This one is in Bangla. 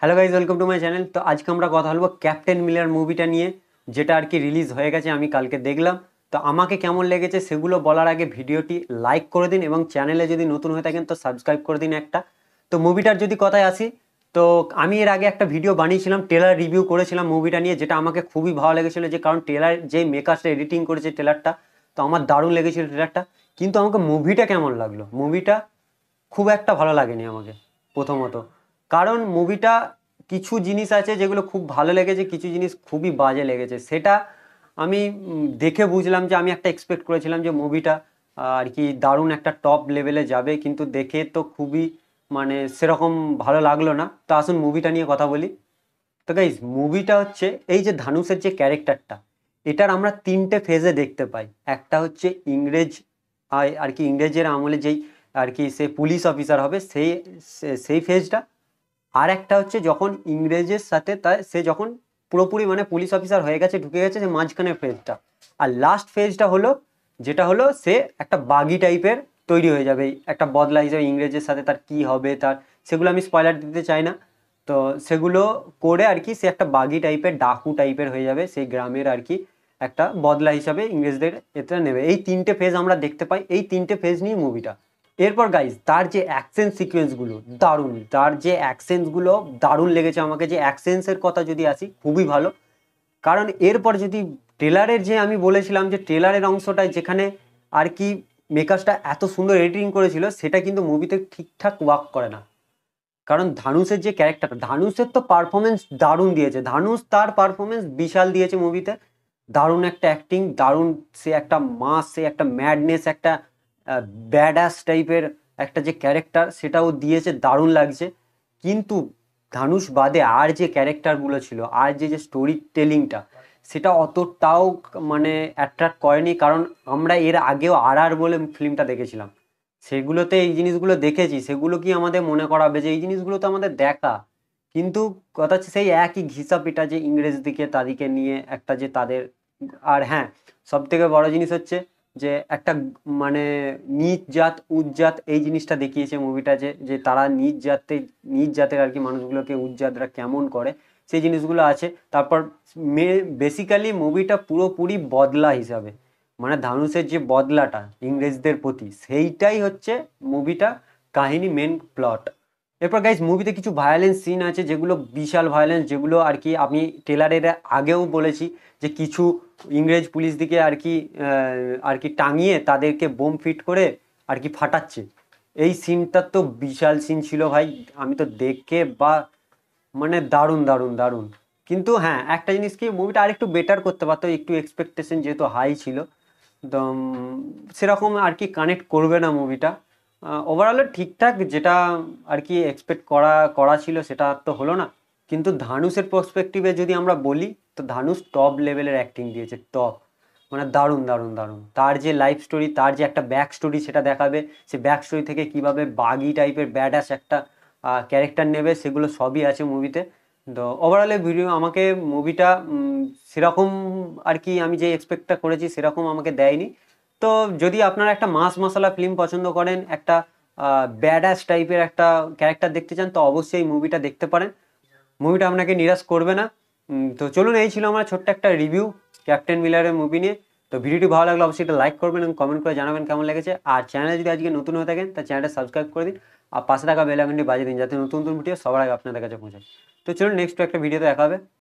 Hello guys, welcome to my channel. তো আজকে আমরা কথা বলবো ক্যাপ্টেন মিলার মুভিটা নিয়ে, যেটা আর কি রিলিজ হয়ে গেছে, আমি কালকে দেখলাম। তো আমাকে কেমন লেগেছে সেগুলো বলার আগে ভিডিওটি লাইক করে দিন এবং চ্যানেলে যদি নতুন হয়ে থাকেন তো সাবস্ক্রাইব করে দিন একটা। তো মুভিটার যদি কথায় আসি, তো আমি এর আগে একটা ভিডিও বানিয়েছিলাম, ট্রেলার রিভিউ করেছিলাম মুভিটা নিয়ে, যেটা আমাকে খুবই ভালো লেগেছিলো। যে কারণ ট্রেলার যে মেকার্সটা এডিটিং করেছে ট্রেলারটা, তো আমার দারুণ লেগেছিল ট্রেলারটা। কিন্তু আমাকে মুভিটা কেমন লাগলো, মুভিটা খুব একটা ভালো লাগেনি আমাকে প্রথমত। কারণ মুভিটা কিছু জিনিস আছে যেগুলো খুব ভালো লেগেছে, কিছু জিনিস খুবই বাজে লেগেছে। সেটা আমি দেখে বুঝলাম যে আমি একটা এক্সপেক্ট করেছিলাম যে মুভিটা আর কি দারুণ একটা টপ লেভেলে যাবে, কিন্তু দেখে তো খুবই মানে সেরকম ভালো লাগলো না। তো আসুন মুভিটা নিয়ে কথা বলি। তো গাইজ, মুভিটা হচ্ছে এই যে ধানুষের যে ক্যারেক্টারটা, এটার আমরা তিনটে ফেজে দেখতে পাই। একটা হচ্ছে ইংরেজ আর কি ইংরেজের আমলে যেই আর কি সে পুলিশ অফিসার হবে সেই সেই ফেজটা। আর একটা হচ্ছে যখন ইংরেজের সাথে সে যখন পুরোপুরি মানে পুলিশ অফিসার হয়ে গেছে, ঢুকে গেছে, যে মাঝখানের ফেজটা। আর লাস্ট ফেজটা হলো যেটা হলো সে একটা বাগি টাইপের তৈরি হয়ে যাবে, একটা বদলা হিসেবে ইংরেজের সাথে তার কি হবে তার, সেগুলো আমি স্পয়লার দিতে চাই না। তো সেগুলো করে আর কি সে একটা বাগি টাইপের ডাকু টাইপের হয়ে যাবে, সেই গ্রামের আর কি একটা বদলা হিসাবে ইংরেজদের এতে নেবে। এই তিনটে ফেজ আমরা দেখতে পাই, এই তিনটে ফেজ নিয়ে মুভিটা। এরপর গাইজ, তার যে অ্যাকশন সিকোয়েন্সগুলো দারুণ, তার যে অ্যাকশনসগুলো দারুণ লেগেছে আমাকে। যে অ্যাকশনসের কথা যদি আসি, খুবই ভালো। কারণ এরপর যদি ট্রেলারের যে আমি বলেছিলাম যে ট্রেলারের অংশটায় যেখানে আর কি মেকার্সটা এত সুন্দর এডিটিং করেছিল, সেটা কিন্তু মুভিতে ঠিকঠাক ওয়ার্ক করে না। কারণ ধানুষের যে ক্যারেক্টার, ধানুষের তো পারফরমেন্স দারুণ দিয়েছে, ধানুষ তার পারফরমেন্স বিশাল দিয়েছে মুভিতে। দারুণ একটা অ্যাক্টিং, দারুণ সে একটা মাস, সে একটা ম্যাডনেস, একটা ব্যাডাস টাইপের একটা যে ক্যারেক্টার, সেটাও দিয়েছে, দারুণ লাগছে। কিন্তু ধানুষ বাদে আর যে ক্যারেক্টারগুলো ছিল, আর যে যে স্টোরি টেলিংটা, সেটা অতটাও মানে অ্যাট্রাক্ট করেনি। কারণ আমরা এর আগেও আর বলে ফিল্মটা দেখেছিলাম, সেগুলোতে এই জিনিসগুলো দেখেছি, সেগুলো কি আমাদের মনে করাবে যে এই জিনিসগুলো তো আমাদের দেখা। কিন্তু কথা হচ্ছে সেই একই ঘিসা পিটা, যে ইংরেজ দিকে তাদেরকে নিয়ে একটা যে তাদের। আর হ্যাঁ, সব থেকে বড় জিনিস হচ্ছে যে একটা মানে নিচ জাত উচ্চ জাত, এই জিনিসটা দেখিয়েছে মুভিটা, যে যে তারা নিচ জাতের আর কি মানুষগুলোকে উচ্চ জাতরা কেমন করে, সেই জিনিসগুলো আছে। তারপর বেসিক্যালি মুভিটা পুরোপুরি বদলা হিসাবে, মানে ধানুষের যে বদলাটা ইংরেজদের প্রতি, সেইটাই হচ্ছে মুভিটা কাহিনী, মেন প্লট। এরপর গাইজ, মুভিতে কিছু ভায়োলেন্স সিন আছে যেগুলো বিশাল ভায়োলেন্স, যেগুলো আর কি আমি ট্রেলারের আগেও বলেছি যে কিছু ইংরেজ পুলিশ দিকে আর কি টাঙিয়ে তাদেরকে বোম ফিট করে আর কি ফাটাচ্ছে। এই সিনটা তো বিশাল সিন ছিল ভাই, আমি তো দেখে বা মানে দারুণ দারুণ দারুণ। কিন্তু হ্যাঁ, একটা জিনিস কি, মুভিটা আরেকটু বেটার করতে পারতো, একটু এক্সপেকটেশন যেহেতু হাই ছিল। তো সেরকম আর কি কানেক্ট করবে না মুভিটা। ওভারঅল ঠিকঠাক, যেটা আর কি এক্সপেক্ট করা করা ছিল সেটা তো হলো না। কিন্তু ধানুষের পার্সপেক্টিভে যদি আমরা বলি, তো ধানুষ টপ লেভেলের অ্যাক্টিং দিয়েছে, টপ, মানে দারুণ দারুণ দারুণ। তার যে লাইফ স্টোরি, তার যে একটা ব্যাক স্টোরি সেটা দেখাবে, সে ব্যাক স্টোরি থেকে কিভাবে বাগি টাইপের ব্যাডাস একটা ক্যারেক্টার নেবে, সেগুলো সবই আছে মুভিতে। তো ওভারঅল ভিডিও আমাকে মুভিটা সেরকম আর কি আমি যে এক্সপেক্টটা করেছি সেরকম আমাকে দেয়নি। তো যদি আপনারা একটা মাস মশলা ফিল্ম পছন্দ করেন, একটা ব্যাডাস টাইপের একটা ক্যারেক্টার দেখতে চান, তো অবশ্যই মুভিটা দেখতে পারেন। মুভিটা আপনাকে নিরাশ করবে না। তো চলুন, এই ছিল আমার ছোট্ট একটা রিভিউ ক্যাপ্টেন মিলারের মুভি নিয়ে। তো ভিডিওটি ভালো লাগলে অবশ্যই এটা লাইক করবেন এবং কমেন্ট করে জানাবেন কেমন লেগেছে। আর চ্যানেলে যদি আজকে নতুন হয়ে থাকেন, তা চ্যানেলটা সাবস্ক্রাইব করে দিন, আর পাশে থাকা বেল আইকনটি বাজিয়ে দিন, যাতে নতুন নতুন ভিডিও সবার আগে আপনাদের কাছে পৌঁছায়। তো চলুন, নেক্সট একটা ভিডিওতে দেখা হবে।